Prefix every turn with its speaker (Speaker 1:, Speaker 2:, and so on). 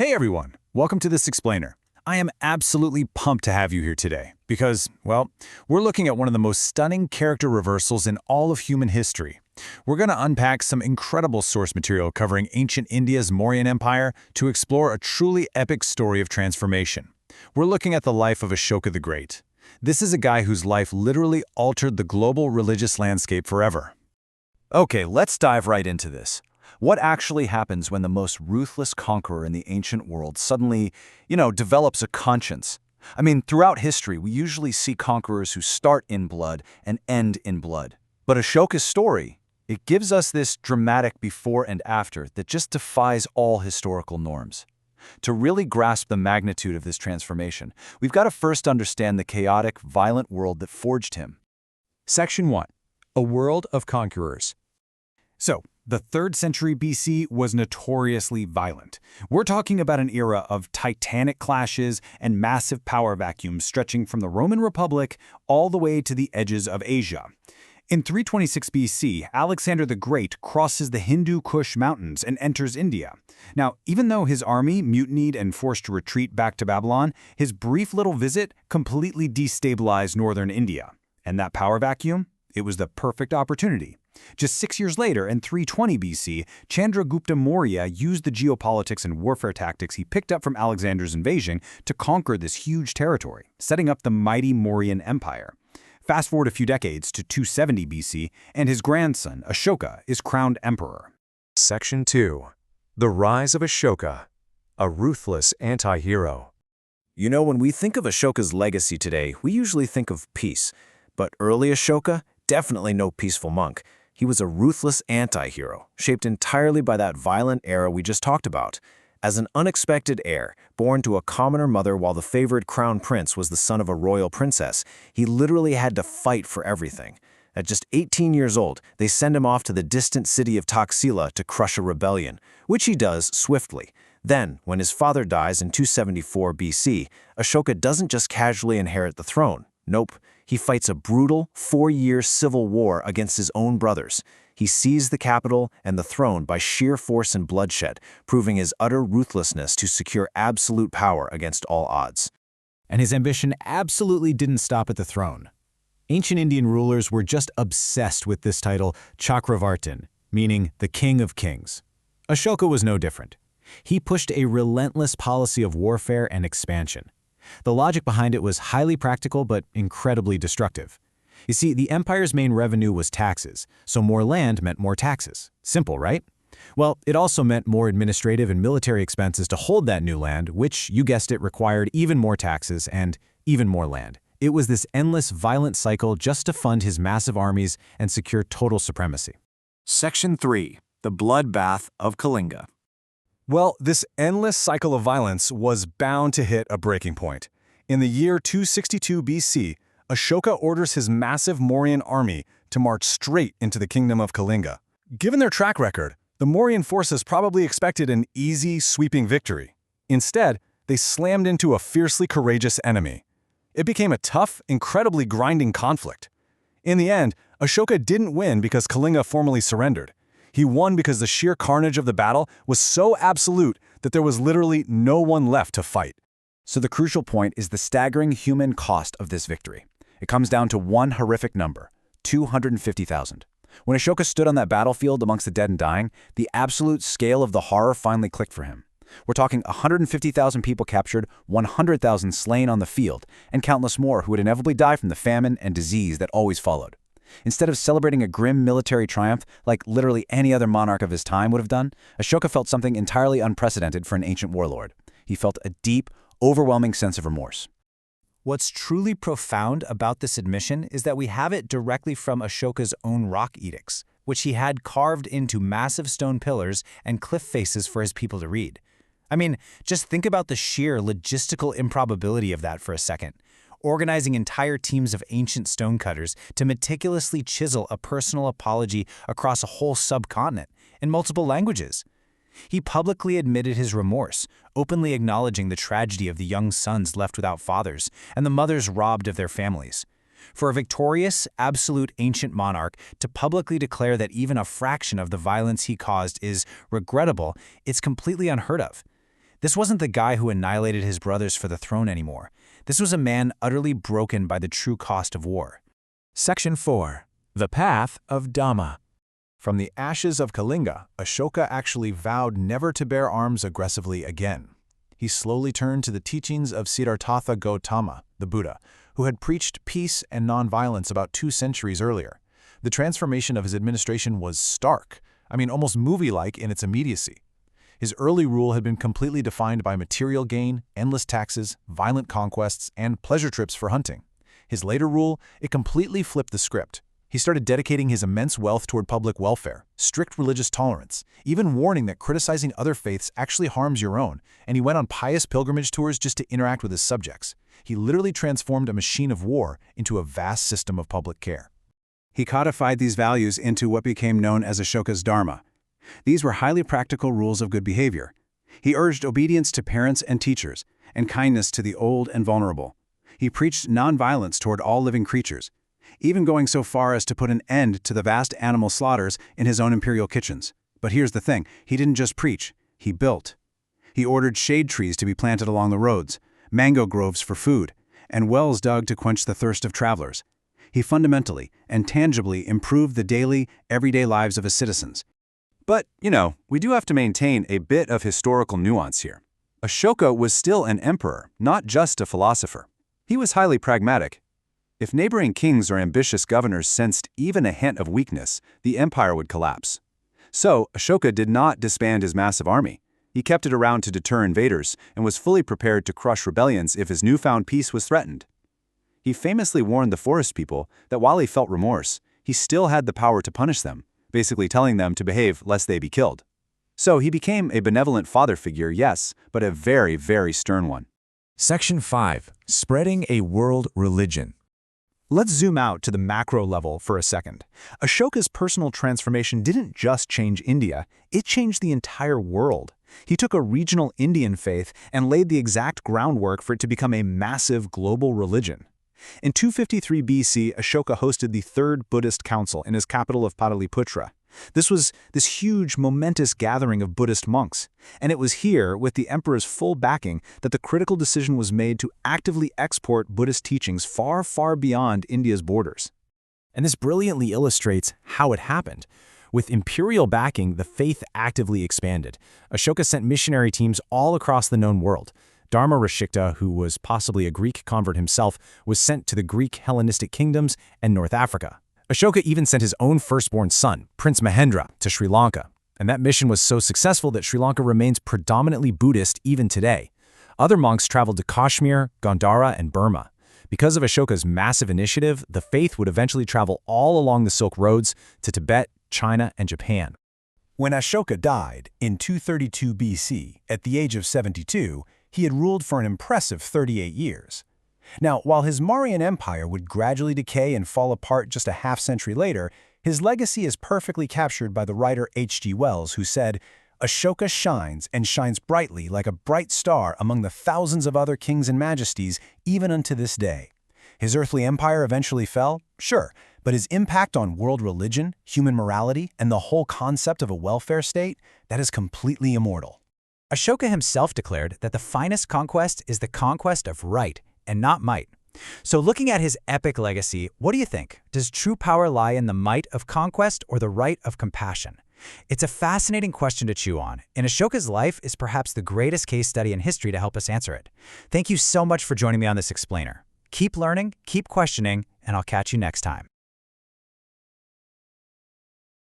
Speaker 1: Hey everyone, welcome to This Explainer. I am absolutely pumped to have you here today because, well, we're looking at one of the most stunning character reversals in all of human history. We're going to unpack some incredible source material covering ancient India's Mauryan Empire to explore a truly epic story of transformation. We're looking at the life of Ashoka the Great. This is a guy whose life literally altered the global religious landscape forever.
Speaker 2: Okay, let's dive right into this. What actually happens when the most ruthless conqueror in the ancient world suddenly, develops a conscience? I mean, throughout history, we usually see conquerors who start in blood and end in blood. But Ashoka's story, it gives us this dramatic before and after that just defies all historical norms. To really grasp the magnitude of this transformation, we've got to first understand the chaotic, violent world that forged him.
Speaker 1: Section 1. A World of Conquerors. So, the 3rd century BC was notoriously violent. We're talking about an era of titanic clashes and massive power vacuums stretching from the Roman Republic all the way to the edges of Asia. In 326 BC, Alexander the Great crosses the Hindu Kush Mountains and enters India. Now, even though his army mutinied and forced to retreat back to Babylon, his brief little visit completely destabilized northern India. And that power vacuum? It was the perfect opportunity. Just 6 years later, in 320 BC, Chandragupta Maurya used the geopolitics and warfare tactics he picked up from Alexander's invasion to conquer this huge territory, setting up the mighty Mauryan Empire. Fast forward a few decades to 270 BC, and his grandson, Ashoka, is crowned emperor.
Speaker 3: Section 2. The Rise of Ashoka, a Ruthless Anti-Hero.
Speaker 2: When we think of Ashoka's legacy today, we usually think of peace. But early Ashoka, definitely no peaceful monk. He was a ruthless anti-hero, shaped entirely by that violent era we just talked about. As an unexpected heir, born to a commoner mother while the favored crown prince was the son of a royal princess, he literally had to fight for everything. At just 18 years old, they send him off to the distant city of Taxila to crush a rebellion, which he does swiftly. Then, when his father dies in 274 BC, Ashoka doesn't just casually inherit the throne. Nope. He fights a brutal, 4-year civil war against his own brothers. He seized the capital and the throne by sheer force and bloodshed, proving his utter ruthlessness to secure absolute power against all odds.
Speaker 1: And his ambition absolutely didn't stop at the throne. Ancient Indian rulers were just obsessed with this title, Chakravartin, meaning the King of Kings. Ashoka was no different. He pushed a relentless policy of warfare and expansion. The logic behind it was highly practical but incredibly destructive. You see, the empire's main revenue was taxes, so more land meant more taxes. Simple, right? Well, it also meant more administrative and military expenses to hold that new land, which, you guessed it, required even more taxes and even more land. It was this endless, violent cycle just to fund his massive armies and secure total supremacy.
Speaker 2: Section 3. The Bloodbath of Kalinga.
Speaker 3: Well, this endless cycle of violence was bound to hit a breaking point. In the year 262 BC, Ashoka orders his massive Mauryan army to march straight into the kingdom of Kalinga. Given their track record, the Mauryan forces probably expected an easy, sweeping victory. Instead, they slammed into a fiercely courageous enemy. It became a tough, incredibly grinding conflict. In the end, Ashoka didn't win because Kalinga formally surrendered. He won because the sheer carnage of the battle was so absolute that there was literally no one left to fight.
Speaker 2: So the crucial point is the staggering human cost of this victory. It comes down to one horrific number, 250,000. When Ashoka stood on that battlefield amongst the dead and dying, the absolute scale of the horror finally clicked for him. We're talking 150,000 people captured, 100,000 slain on the field, and countless more who would inevitably die from the famine and disease that always followed. Instead of celebrating a grim military triumph like literally any other monarch of his time would have done, Ashoka felt something entirely unprecedented for an ancient warlord. He felt a deep, overwhelming sense of remorse.
Speaker 1: What's truly profound about this admission is that we have it directly from Ashoka's own rock edicts, which he had carved into massive stone pillars and cliff faces for his people to read. I mean, just think about the sheer logistical improbability of that for a second. Organizing entire teams of ancient stonecutters to meticulously chisel a personal apology across a whole subcontinent in multiple languages. He publicly admitted his remorse, openly acknowledging the tragedy of the young sons left without fathers and the mothers robbed of their families. For a victorious, absolute ancient monarch to publicly declare that even a fraction of the violence he caused is regrettable, it's completely unheard of. This wasn't the guy who annihilated his brothers for the throne anymore. This was a man utterly broken by the true cost of war.
Speaker 3: Section 4. The Path of Dhamma. From the ashes of Kalinga, Ashoka actually vowed never to bear arms aggressively again. He slowly turned to the teachings of Siddhartha Gautama, the Buddha, who had preached peace and nonviolence about 2 centuries earlier. The transformation of his administration was stark, almost movie-like in its immediacy. His early rule had been completely defined by material gain, endless taxes, violent conquests, and pleasure trips for hunting. His later rule, it completely flipped the script. He started dedicating his immense wealth toward public welfare, strict religious tolerance, even warning that criticizing other faiths actually harms your own, and he went on pious pilgrimage tours just to interact with his subjects. He literally transformed a machine of war into a vast system of public care.
Speaker 1: He codified these values into what became known as Ashoka's Dharma. These were highly practical rules of good behavior. He urged obedience to parents and teachers, and kindness to the old and vulnerable. He preached nonviolence toward all living creatures, even going so far as to put an end to the vast animal slaughters in his own imperial kitchens. But here's the thing, he didn't just preach, he built. He ordered shade trees to be planted along the roads, mango groves for food, and wells dug to quench the thirst of travelers. He fundamentally and tangibly improved the daily, everyday lives of his citizens.
Speaker 3: But, we do have to maintain a bit of historical nuance here. Ashoka was still an emperor, not just a philosopher. He was highly pragmatic. If neighboring kings or ambitious governors sensed even a hint of weakness, the empire would collapse. So, Ashoka did not disband his massive army. He kept it around to deter invaders and was fully prepared to crush rebellions if his newfound peace was threatened. He famously warned the forest people that while he felt remorse, he still had the power to punish them, basically telling them to behave lest they be killed. So he became a benevolent father figure, yes, but a very, very stern one.
Speaker 2: Section 5. Spreading a world religion.
Speaker 1: Let's zoom out to the macro level for a second. Ashoka's personal transformation didn't just change India, it changed the entire world. He took a regional Indian faith and laid the exact groundwork for it to become a massive global religion. In 253 BC, Ashoka hosted the Third Buddhist Council in his capital of Pataliputra. This was this huge, momentous gathering of Buddhist monks, and it was here, with the emperor's full backing, that the critical decision was made to actively export Buddhist teachings far, far beyond India's borders. And this brilliantly illustrates how it happened. With imperial backing, the faith actively expanded. Ashoka sent missionary teams all across the known world. Dharmarashikta, who was possibly a Greek convert himself, was sent to the Greek Hellenistic kingdoms and North Africa. Ashoka even sent his own firstborn son, Prince Mahendra, to Sri Lanka, and that mission was so successful that Sri Lanka remains predominantly Buddhist even today. Other monks traveled to Kashmir, Gandhara, and Burma. Because of Ashoka's massive initiative, the faith would eventually travel all along the Silk Roads to Tibet, China, and Japan. When Ashoka died in 232 BC, at the age of 72, he had ruled for an impressive 38 years. Now, while his Mauryan Empire would gradually decay and fall apart just a half-century later, his legacy is perfectly captured by the writer H.G. Wells, who said, "Ashoka shines and shines brightly like a bright star among the thousands of other kings and majesties, even unto this day." His earthly empire eventually fell, sure, but his impact on world religion, human morality, and the whole concept of a welfare state, that is completely immortal. Ashoka himself declared that the finest conquest is the conquest of right, and not might. So looking at his epic legacy, what do you think? Does true power lie in the might of conquest or the right of compassion? It's a fascinating question to chew on, and Ashoka's life is perhaps the greatest case study in history to help us answer it. Thank you so much for joining me on this explainer. Keep learning, keep questioning, and I'll catch you next time.